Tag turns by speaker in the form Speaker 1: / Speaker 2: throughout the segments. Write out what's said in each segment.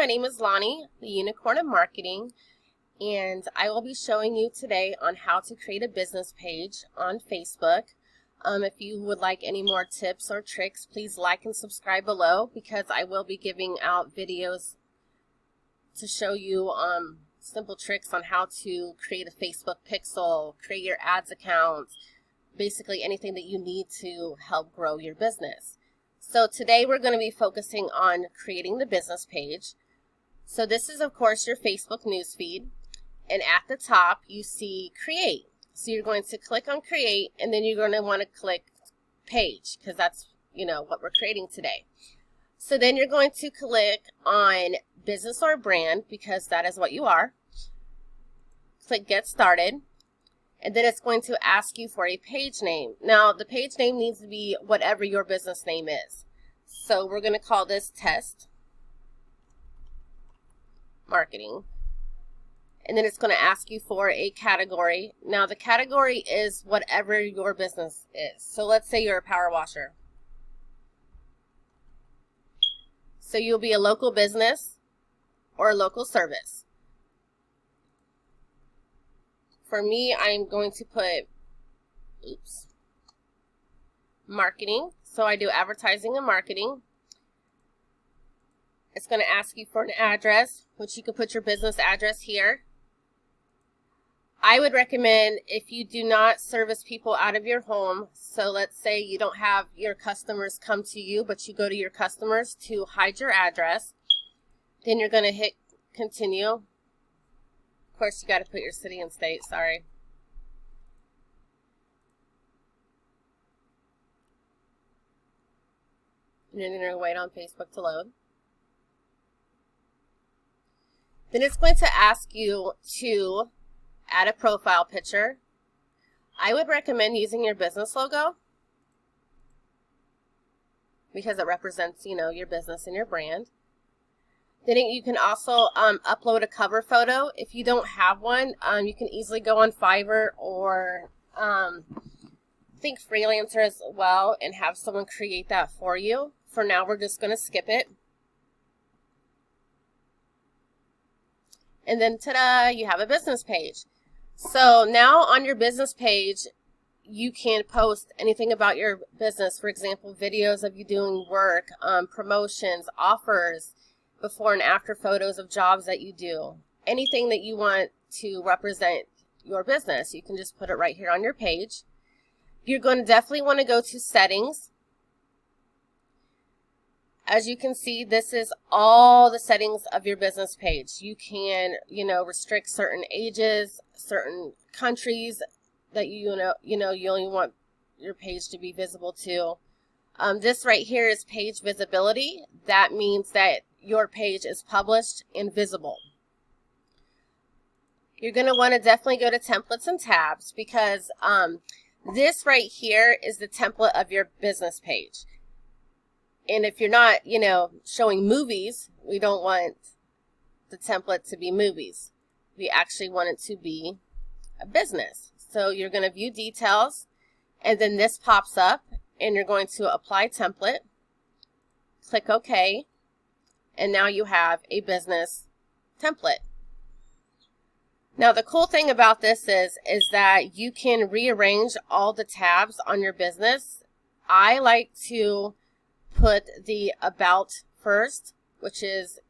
Speaker 1: name is Lonnie, the Unicorn of Marketing, and I will be showing you today on how to create a business page on Facebook. If you would like any more tips or tricks, please like and subscribe below because I will be giving out videos to show you simple tricks on how to create a Facebook pixel, create your ads account, basically anything that you need to help grow your business. So today we're going to be focusing on creating the business page. So this is of course your Facebook newsfeed, and at the top you see create. So you're going to click on create, and then you're going to want to click page because that's what we're creating today. So then you're going to click on business or brand because that is what you are. Click get started. And then it's going to ask you for a page name. Now, the page name needs to be whatever your business name is. So we're going to call this Test Marketing. And then it's going to ask you for a category. Now, the category is whatever your business is. So let's say you're a power washer. So you'll be a local business or a local service. For me, I'm going to put, marketing. So I do advertising and marketing. It's going to ask you for an address, which you can put your business address here. I would recommend if you do not service people out of your home, so let's say you don't have your customers come to you, but you go to your customers, to hide your address. Then you're going to hit continue. Of course, you got to put your city and state, sorry. And you're going to wait on Facebook to load. Then it's going to ask you to add a profile picture. I would recommend using your business logo because it represents, your business and your brand. Then you can also upload a cover photo. If you don't have one, you can easily go on Fiverr or think Freelancer as well and have someone create that for you. For now, we're just going to skip it. And then ta-da, you have a business page. So now on your business page, you can post anything about your business. For example, videos of you doing work, promotions, offers, before and after photos of jobs that you do. Anything that you want to represent your business, you can just put it right here on your page. You're going to definitely want to go to settings. As you can see, this is all the settings of your business page. You can, restrict certain ages, certain countries that you only want your page to be visible to. This right here is page visibility. That means that your page is published and visible. You're going to want to definitely go to templates and tabs because this right here is the template of your business page. And if you're not, showing movies, we don't want the template to be movies. We actually want it to be a business. So you're going to view details, and then this pops up, and you're going to apply template, click OK, and now you have a business template. Now the cool thing about this is that you can rearrange all the tabs on your business. I like to put the about first, which is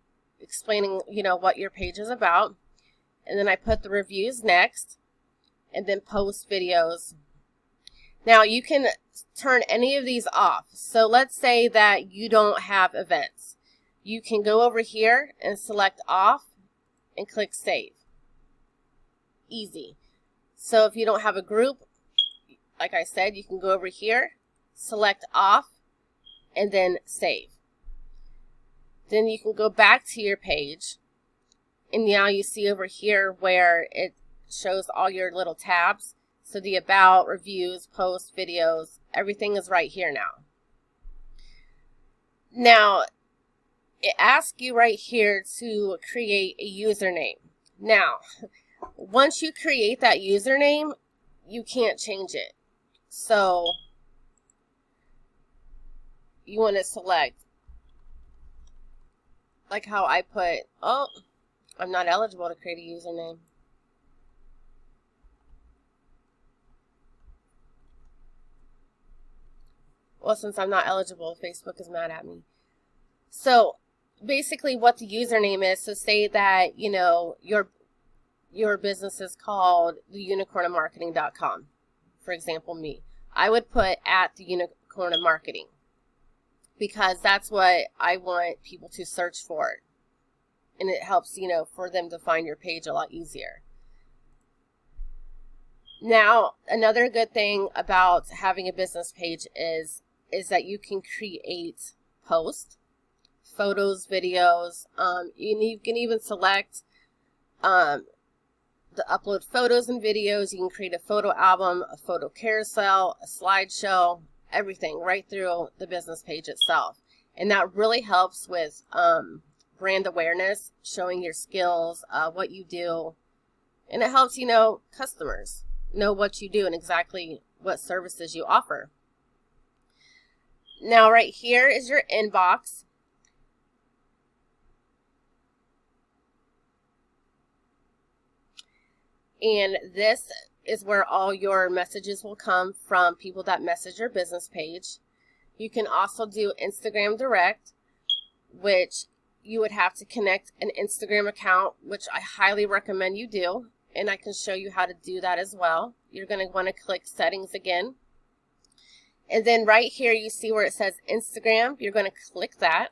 Speaker 1: explaining, what your page is about. And then I put the reviews next, and then post videos. Now you can turn any of these off. So let's say that you don't have events. You can go over here and select off and click save. Easy. So if you don't have a group, like I said, you can go over here, select off, and then save. Then you can go back to your page, and now you see over here where it shows all your little tabs. So the about, reviews, posts, videos, everything is right here now. Now, it asks you right here to create a username. Now, once you create that username, you can't change it. So you want to select like how I put, oh, I'm not eligible to create a username. Well, since I'm not eligible, Facebook is mad at me. So basically what the username is, so say that, you know, your business is called theunicornofmarketing.com. For example, me. I would put at the Unicorn of Marketing because that's what I want people to search for. And it helps, you know, for them to find your page a lot easier. Now, another good thing about having a business page is that you can create posts, photos, videos. You can even select the upload photos and videos. You can create a photo album, a photo carousel, a slideshow, everything right through the business page itself. And that really helps with brand awareness, showing your skills, what you do. And it helps, you know, customers know what you do and exactly what services you offer. Now right here is your inbox. And this is where all your messages will come from people that message your business page. You can also do Instagram Direct, which you would have to connect an Instagram account, which I highly recommend you do. And I can show you how to do that as well. You're going to want to click Settings again. And then right here you see where it says Instagram. You're going to click that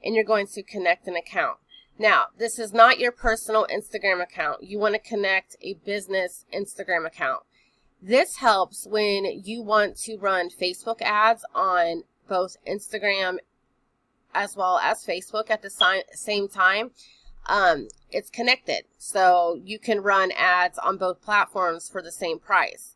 Speaker 1: and you're going to connect an account. Now, this is not your personal Instagram account. You want to connect a business Instagram account. This helps when you want to run Facebook ads on both Instagram as well as Facebook at the same time. It's connected, so you can run ads on both platforms for the same price.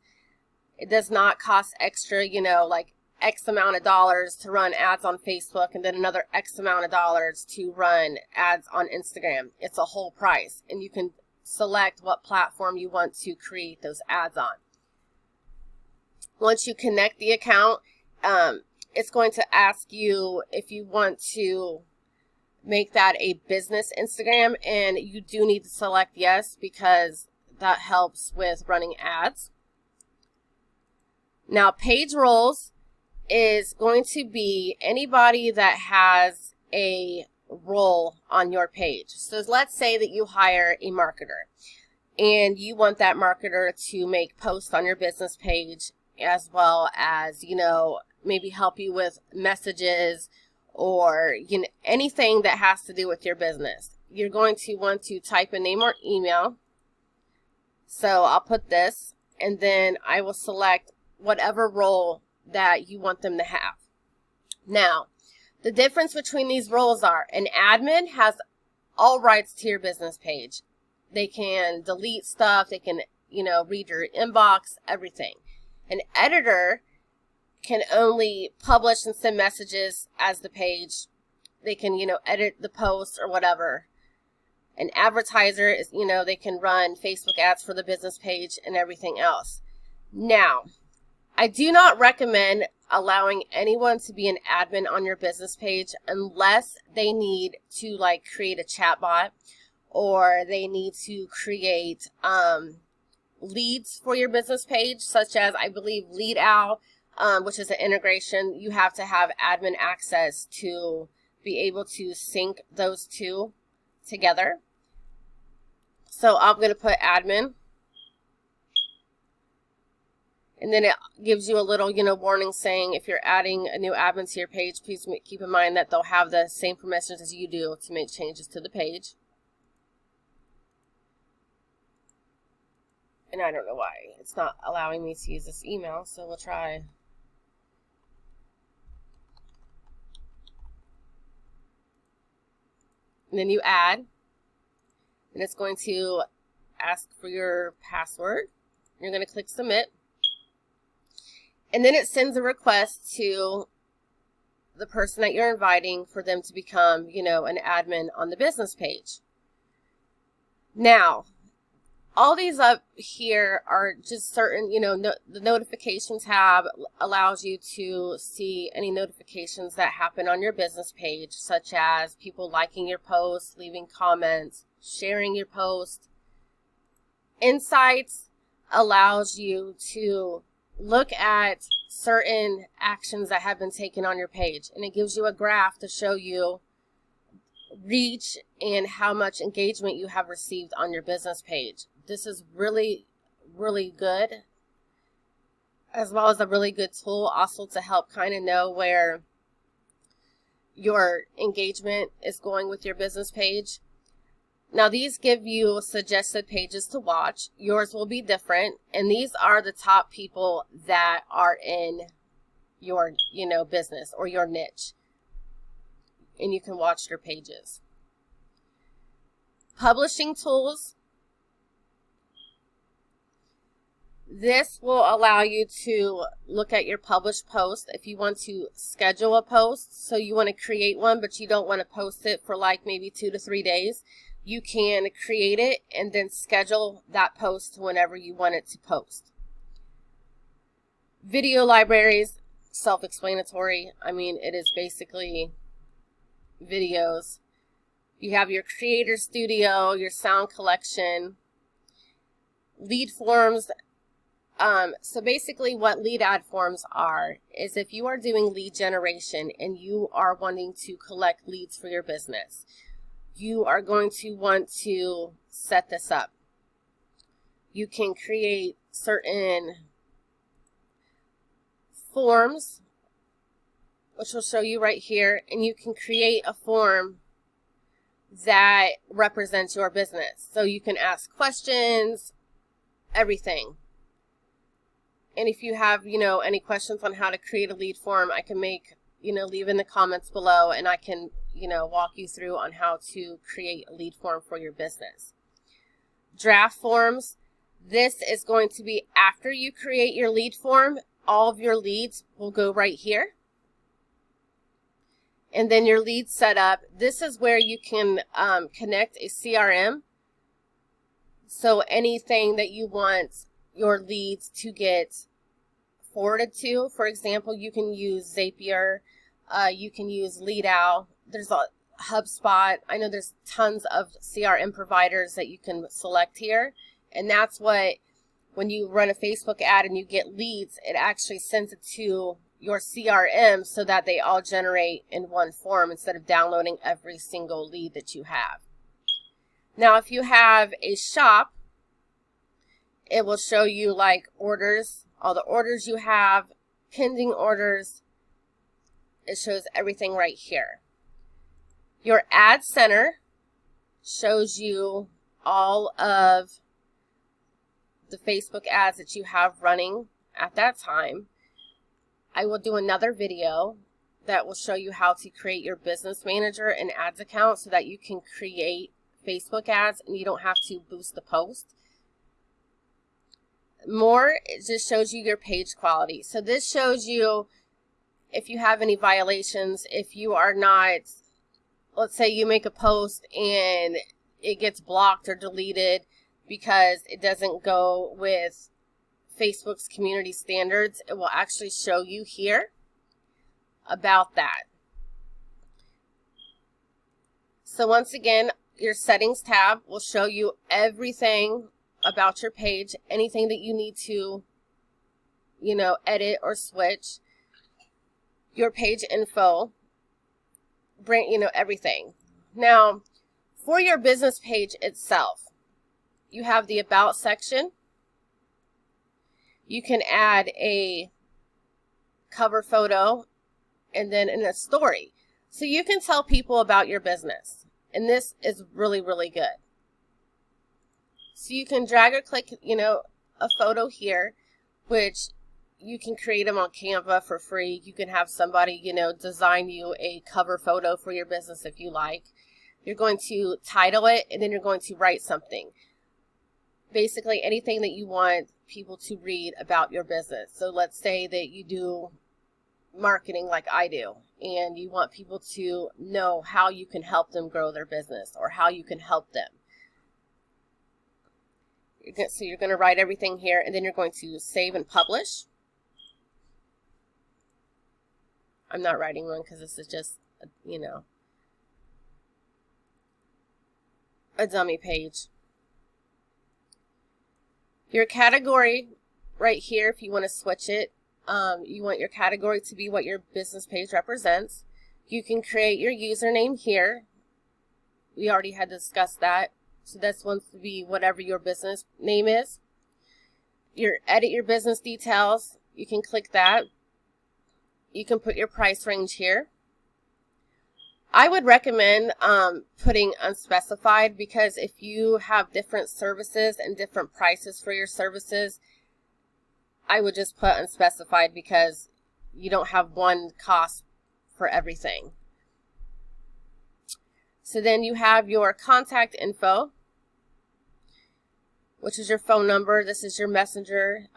Speaker 1: It does not cost extra, you know, like X amount of dollars to run ads on Facebook and then another X amount of dollars to run ads on Instagram. It's a whole price, and you can select what platform you want to create those ads on. Once you connect the account, it's going to ask you if you want to make that a business Instagram, and you do need to select yes because that helps with running ads. Now, page roles is going to be anybody that has a role on your page. So let's say that you hire a marketer and you want that marketer to make posts on your business page, as well as, you know, maybe help you with messages or, you know, anything that has to do with your business. You're going to want to type a name or email. So I'll put this, and then I will select whatever role that you want them to have. Now, the difference between these roles are an admin has all rights to your business page. They can delete stuff, they can, you know, read your inbox, everything. An editor can only publish and send messages as the page. They can, you know, edit the post or whatever. An advertiser is, you know, they can run Facebook ads for the business page and everything else. Now, I do not recommend allowing anyone to be an admin on your business page unless they need to like create a chat bot, or they need to create leads for your business page, such as I believe LeadOwl, which is an integration. You have to have admin access to be able to sync those two together. So I'm going to put admin. And then it gives you a little, you know, warning saying if you're adding a new admin to your page, please keep in mind that they'll have the same permissions as you do to make changes to the page. And I don't know why it's not allowing me to use this email, so we'll try. And then you add, and it's going to ask for your password. You're going to click submit. And then it sends a request to the person that you're inviting for them to become, you know, an admin on the business page. Now, All these up here are just certain, the notification tab allows you to see any notifications that happen on your business page, such as people liking your posts, leaving comments, sharing your post. Insights allows you to look at certain actions that have been taken on your page, and it gives you a graph to show you reach and how much engagement you have received on your business page. This is really, really good, as well as a really good tool also to help kind of know where your engagement is going with your business page. Now, these give you suggested pages to watch. Yours will be different, and these are the top people that are in your, business or your niche, and you can watch their pages. Publishing tools. This will allow you to look at your published post if you want to schedule a post. So you want to create one, but you don't want to post it for like maybe 2 to 3 days. You can create it and then schedule that post to whenever you want it to post. Video libraries, self-explanatory. I mean, it is basically videos. You have your creator studio, your sound collection, lead forms. So basically what lead ad forms are is if you are doing lead generation and you are wanting to collect leads for your business, you are going to want to set this up. You can create certain forms, which will show you right here, and you can create a form that represents your business. So you can ask questions, everything. And if you have, any questions on how to create a lead form, I can leave in the comments below, and I can, walk you through on how to create a lead form for your business. Draft forms. This is going to be after you create your lead form. All of your leads will go right here. And then your lead setup. This is where you can connect a CRM. So anything that you want your leads to get forwarded to, for example, you can use Zapier, you can use LeadOwl, there's a HubSpot. I know there's tons of CRM providers that you can select here, and that's what, when you run a Facebook ad and you get leads, it actually sends it to your CRM so that they all generate in one form instead of downloading every single lead that you have. Now, if you have a shop, it will show you like orders, all the orders you have, pending orders. It shows everything right here. Your ad center shows you all of the Facebook ads that you have running at that time. I will do another video that will show you how to create your business manager and ads account so that you can create Facebook ads and you don't have to boost the post. More, it just shows you your page quality. So this shows you if you have any violations, if you are not, let's say you make a post and it gets blocked or deleted because it doesn't go with Facebook's community standards, it will actually show you here about that. So once again, your settings tab will show you everything about your page, anything that you need to, edit or switch. Your page info, everything. Now, for your business page itself, you have the About section. You can add a cover photo and then in a story. So you can tell people about your business. And this is really, really good. So you can drag or click, a photo here, which you can create them on Canva for free. You can have somebody, design you a cover photo for your business if you like. You're going to title it, and then you're going to write something. Basically anything that you want people to read about your business. So let's say that you do marketing like I do, and you want people to know how you can help them grow their business or how you can help them. So you're going to write everything here, and then you're going to save and publish. I'm not writing one because this is just, you know, a dummy page. Your category right here, if you want to switch it, you want your category to be what your business page represents. You can create your username here. We already had discussed that. So this wants to be whatever your business name is. Edit your business details. You can click that. You can put your price range here. I would recommend putting unspecified, because if you have different services and different prices for your services, I would just put unspecified because you don't have one cost for everything. So then you have your contact info, which is your phone number. This is your messenger.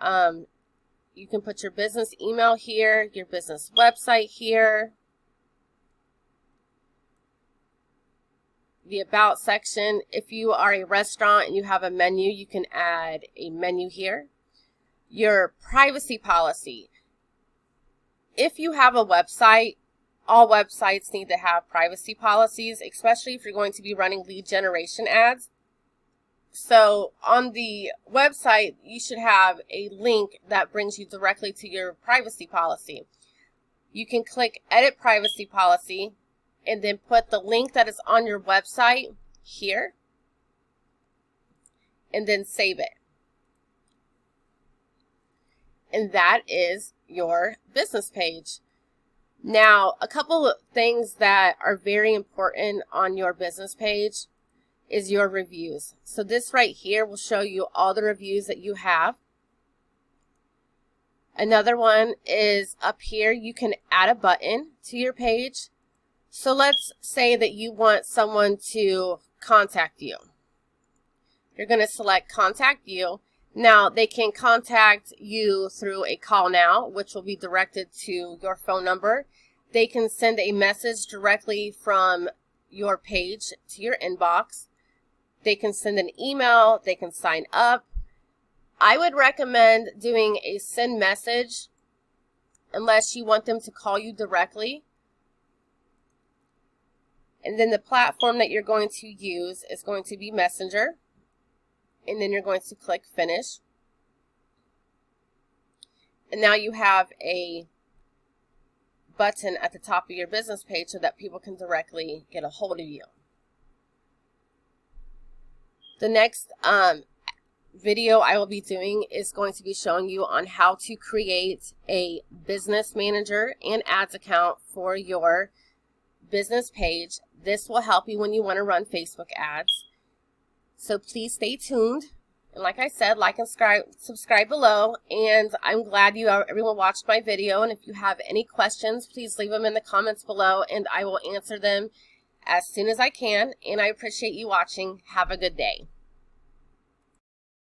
Speaker 1: You can put your business email here, your business website here, the about section. If you are a restaurant and you have a menu, you can add a menu here. Your privacy policy. If you have a website, all websites need to have privacy policies, especially if you're going to be running lead generation ads. So on the website, you should have a link that brings you directly to your privacy policy. You can click Edit Privacy Policy and then put the link that is on your website here and then save it. And that is your business page. Now, a couple of things that are very important on your business page is your reviews. So this right here will show you all the reviews that you have. Another one is up here, you can add a button to your page. So let's say that you want someone to contact you. You're going to select Contact You. Now, they can contact you through a call now, which will be directed to your phone number. They can send a message directly from your page to your inbox. They can send an email. They can sign up. I would recommend doing a send message unless you want them to call you directly. And then the platform that you're going to use is going to be Messenger. And then you're going to click Finish. And now you have a button at the top of your business page so that people can directly get a hold of you. The next video I will be doing is going to be showing you on how to create a business manager and ads account for your business page. This will help you when you want to run Facebook ads. So please stay tuned. And like I said, like and subscribe below. And I'm glad everyone watched my video. And if you have any questions, please leave them in the comments below and I will answer them as soon as I can. And I appreciate you watching. Have a good day.